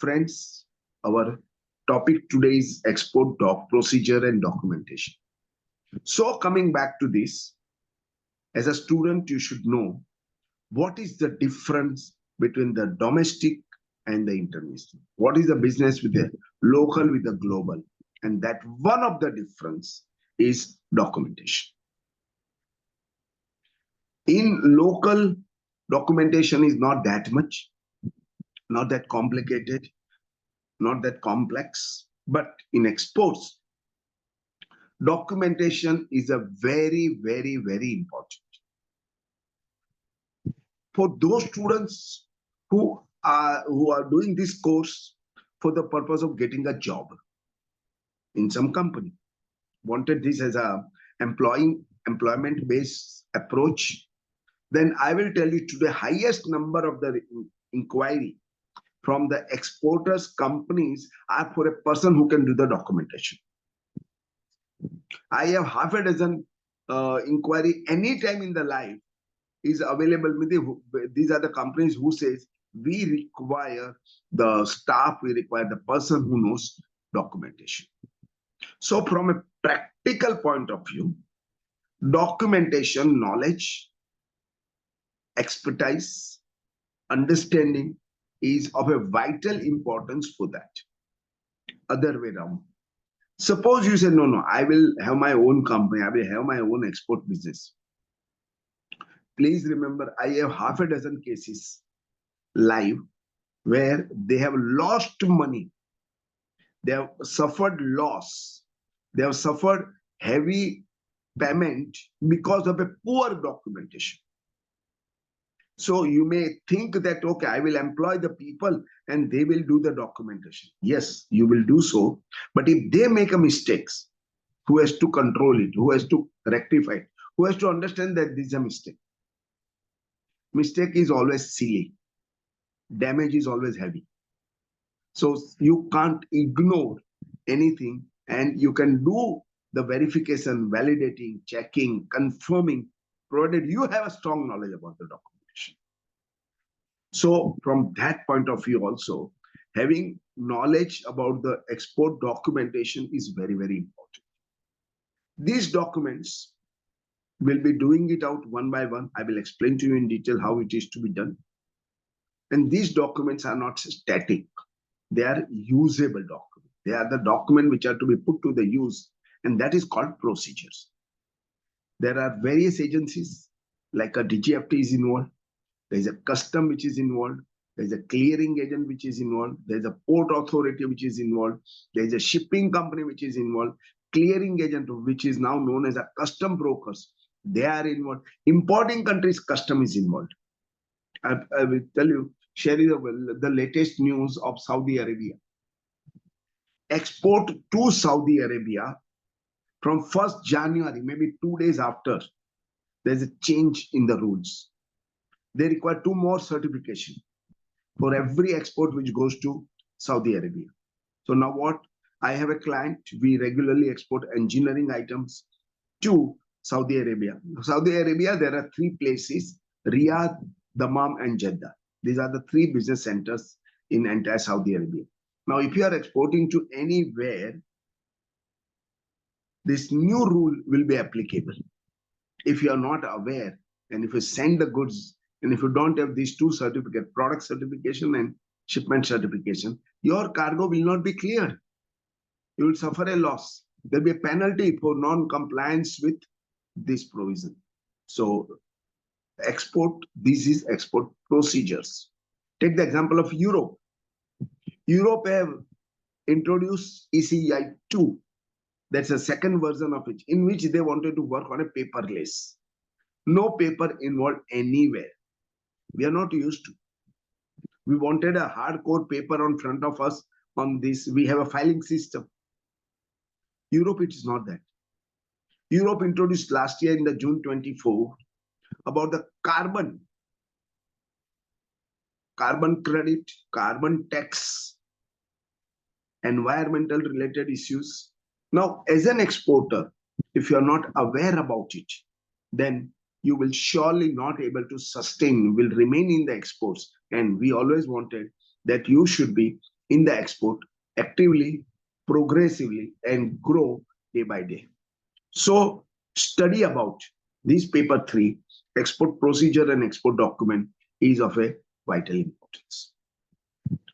Friends, our topic today is export doc procedure and documentation. So coming back to this, as a student, you should know what is the difference between the domestic and the international. What is the business with the local with the global? And that one of the difference is documentation. In local, documentation is not that much, not that complicated, not that complex. But in exports, documentation is a very, very, very important. For those students who are doing this course for the purpose of getting a job in some company, wanted this as a employment based approach, then I will tell you today highest number of the inquiry from the exporters companies are for a person who can do the documentation. I have half a dozen inquiry anytime in the life is available with these are the companies who says we require the staff, we require the person who knows documentation. So from a practical point of view, documentation knowledge, expertise, understanding is of a vital importance for that. Other way around. Suppose you say, no, I will have my own company, I will have my own export business. Please remember, I have half a dozen cases live where they have lost money. They have suffered loss. They have suffered heavy payment because of a poor documentation. So you may think that, okay, I will employ the people and they will do the documentation. Yes, you will do so. But if they make a mistakes, who has to control it? Who has to rectify it? Who has to understand that this is a mistake? Mistake is always silly. Damage is always heavy. So you can't ignore anything and you can do the verification, validating, checking, confirming, provided you have a strong knowledge about the documentation. So from that point of view also, having knowledge about the export documentation is very, very important. These documents, we'll be doing it out one by one. I will explain to you in detail how it is to be done. And these documents are not static. They are usable documents. They are the documents which are to be put to the use, and that is called procedures. There are various agencies, like a DGFT is involved. There is a custom which is involved. There is a clearing agent which is involved. There is a port authority which is involved. There is a shipping company which is involved. Clearing agent, which is now known as a custom brokers, they are involved. Importing countries, custom is involved. I will tell you, share the latest news of Saudi Arabia. Export to Saudi Arabia from 1st January, maybe 2 days after, there's a change in the rules. They require 2 more certification for every export which goes to Saudi Arabia. So now what? I have a client, we regularly export engineering items to Saudi Arabia. Saudi Arabia, there are 3 places, Riyadh, Dammam and Jeddah. These are the 3 business centers in entire Saudi Arabia. Now, if you are exporting to anywhere, this new rule will be applicable. If you are not aware, and if you send the goods, and if you don't have these 2 certificates, product certification and shipment certification, your cargo will not be cleared. You will suffer a loss. There will be a penalty for non-compliance with this provision. So, export, this is export procedures. Take the example of Europe. Europe have introduced ECI 2. That's a second version of it, in which they wanted to work on a paperless. No paper involved anywhere. We are not used to. We wanted a hardcore paper on front of us on this. We have a filing system. Europe, it is not that. Europe introduced last year in the June 24 about the carbon credit, carbon tax, environmental related issues. Now, as an exporter, if you are not aware about it, then you will surely not able to sustain, will remain in the exports. And we always wanted that you should be in the export actively, progressively, and grow day by day. So study about this paper 3, export procedure and export document, is of a vital importance.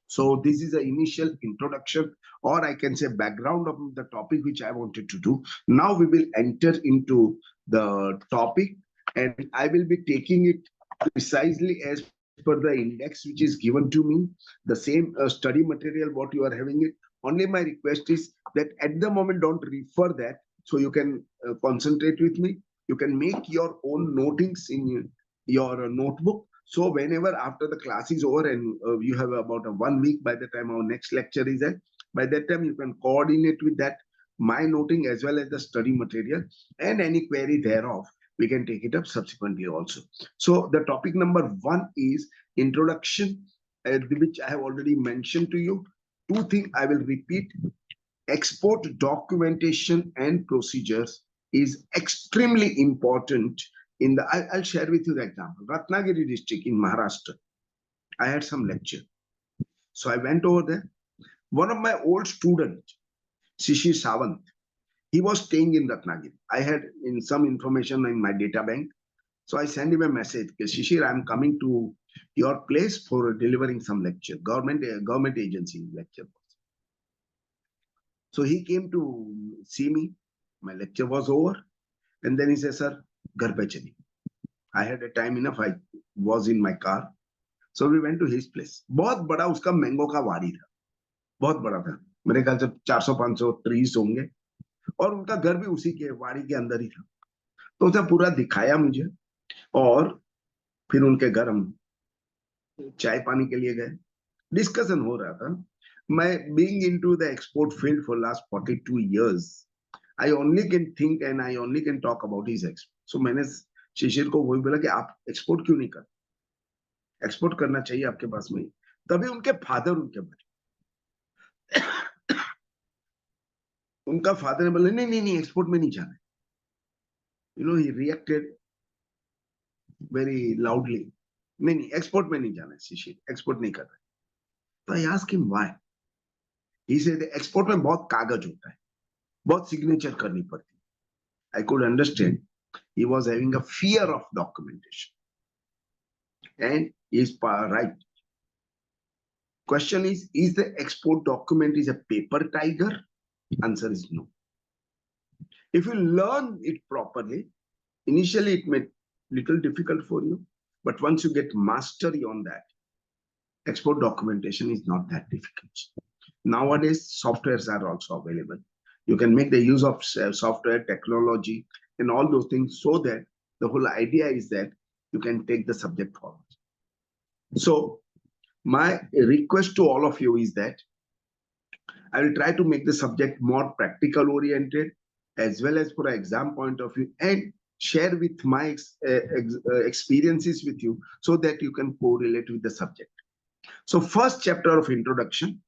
So this is the initial introduction, or I can say background of the topic which I wanted to do. Now we will enter into the topic, and I will be taking it precisely as per the index which is given to me, the same study material what you are having it. Only my request is that at the moment don't refer that, so you can concentrate with me. You can make your own notings in your notebook. So whenever after the class is over and you have about a 1 week by the time our next lecture is at, by that time you can coordinate with that, my noting as well as the study material, and any query thereof we can take it up subsequently also. So the topic number 1 is introduction, which I have already mentioned to you. 2 things I will repeat. Export documentation and procedures is extremely important in the, I'll share with you the example. Ratnagiri district in Maharashtra, I had some lecture. So I went over there. One of my old students, Shishir Sawant, he was staying in Ratnagiri. I had in some information in my data bank. So I sent him a message, Shishir, I'm coming to your place for delivering some lecture, government agency lecture. So he came to see me. My lecture was over. And then he said, sir, ghar pe chali. I had a time enough. I was in my car. So we went to his place. बहुत बड़ा उसका mango का वाड़ी था. बहुत बड़ा था. मेरे ख्याल से 400-500 ट्रीज होंगे. और उनका घर भी उसी के वाड़ी के अंदर ही था. तो उसे पूरा दिखाया मुझे. और फिर उनके घर हम चाय पानी के लिए गए. डिस्कशन हो रहा था. My being into the export field for last 42 years, I only can think and I only can talk about his export. So मैंने शिशिर को वही बोला कि आप एक्सपोर्ट क्यों नहीं करते? एक्सपोर्ट करना चाहिए आपके पास में. तभी उनके फादर उनके बारे उनका फादर ने बोला नहीं नहीं नहीं एक्सपोर्ट में नहीं जाना. He reacted very loudly. नहीं नहीं एक्सपोर्ट में नहीं जाना है शिशिर, एक्सपोर्ट नहीं कर रहा. तो I asked him why. He said export में बहुत कागज होता है, बहुत सिग्नेचर करनी पड़ती. I could understand he was having a fear of documentation. And he is right. Question is the export document is a paper tiger? Answer is no. If you learn it properly, initially it may be little difficult for you, but once you get mastery on that, export documentation is not that difficult. Nowadays, softwares are also available. You can make the use of software, technology, and all those things, so that the whole idea is that you can take the subject forward. So my request to all of you is that I will try to make the subject more practical oriented, as well as for an exam point of view, and share with my experiences with you, so that you can correlate with the subject. So first chapter of introduction,